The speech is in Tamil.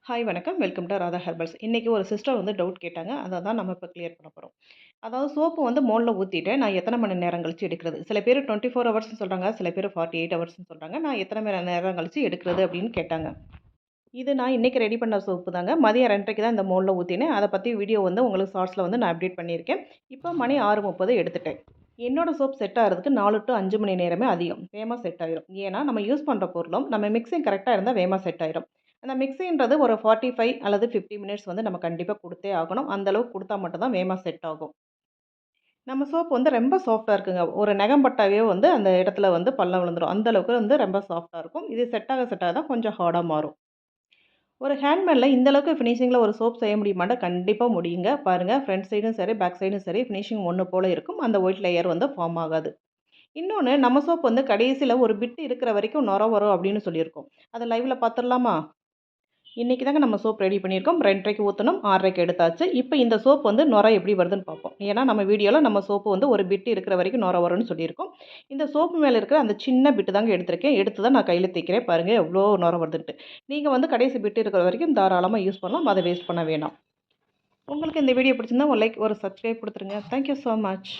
ஹாய் வணக்கம். Welcome to Radha herbals. இன்னைக்கு ஒரு சிஸ்டர் வந்து டவுட் கேட்டாங்க. அத தான் நம்ம இப்ப கிளியர் பண்ண போறோம். அதாவது சோப்பு வந்து மோல்ட்ல ஊத்திட்டேன். நான் எத்தன மணி நேரம் கழிச்சு எடுக்கிறது? சில பேர் 24 ஹவர்ஸ்ன்னு சொல்றாங்க. சில பேர் 48 ஹவர்ஸ்ன்னு சொல்றாங்க. நான் எத்தன மணி நேரம் கழிச்சு எடுக்கிறது அப்படின்னு கேட்டாங்க. இது நான் இன்னைக்கு ரெடி பண்ண சோப்பு தாங்க. மதியம் 2:30க்கு தான் இந்த மோல்ட்ல ஊத்தினேன். அத பத்தி வீடியோ வந்து உங்களுக்கு ஷார்ட்ஸ்ல வந்து நான் அப்டேட் பண்ணியிருக்கேன். இப்போ மணி 6:30 எடுத்துட்டேன். என்னோட சோப் செட் ஆகுறதுக்கு 4 டூ 5 மணி நேரமே அதிகம். வேகமா செட் ஆயிரும். ஏன்னா, நம்ம யூஸ் பண்ற பொருளும், நம்ம மிக்ஸிங் கரெக்ட்டா இருந்தா வேகமா செட் ஆயிரும். அந்த மிக்ஸின்றது ஒரு 45 அல்லது 50 மினிட்ஸ் வந்து நம்ம கண்டிப்பா குடுத்தே ஆகணும். அந்த அளவுக்கு குடுத்தா மட்டும் தான் வேகமா செட் ஆகும். நம்ம சோப் வந்து ரொம்ப சாஃப்ட்டா இருக்குங்க. ஒரு நகம் பட்டாவே வந்து அந்த இடத்துல வந்து பள்ளம் விழுந்துரும். அந்த அளவுக்கு வந்து ரொம்ப சாஃப்ட்டா இருக்கும். இது செட் ஆக தான் கொஞ்சம் ஹார்டா மாறும். ஒரு ஹேண்ட்மேட்ல இந்த அளவுக்கு ஃபினிஷிங்கில ஒரு சோப் செய்ய முடியுமான்னா, கண்டிப்பா முடியுங்க. பாருங்க ஃப்ரண்ட் சைடும் சரி, பேக் சைடும் சரி ஃபினிஷிங் ஒண்ணு போல இருக்கும். அந்த ஒயிட் லேயர் வந்து ஃபார்ம் ஆகாது. இன்னொன்னு நம்ம சோப் வந்து கடைசில ஒரு பிட் இருக்கிற வரைக்கும் நொர வரும் அப்படின்னு சொல்லியிருக்கோம். அத லைவ்ல பார்த்துரலாமா? இன்னைக்கு தாங்க நம்ம சோப் ரெடி பண்ணியிருக்கோம். 2:30க்கு ஊத்தணும், 6:30க்கு எடுத்தாச்சு. இப்ப இந்த சோப் வந்து நொர எப்படி வருதுன்னு பார்ப்போம். ஏன்னா நம்ம வீடியோல நம்ம சோப்பு வந்து ஒரு பிட் இருக்கிற வரைக்கும் நொர வரும்னு சொல்லியிருக்கோம். இந்த சோப்பு மேல இருக்கிற அந்த சின்ன பிட் தாங்க எடுத்திருக்கேன். எடுத்து தான் நான் கையில தேய்க்கிறேன். பாருங்க எவ்ளோ நொர வருதுன்ட்டு. நீங்க வந்து கடைசி பிட் இருக்கிற வரைக்கும் தாராளமா யூஸ் பண்ணலாம். அத வேஸ்ட் பண்ண வேணாம். உங்களுக்கு இந்த வீடியோ பிடிச்சிருந்தா ஒரு லைக், ஒரு சப்ஸ்கிரைப் குடுத்துருங்க. Thank you so much.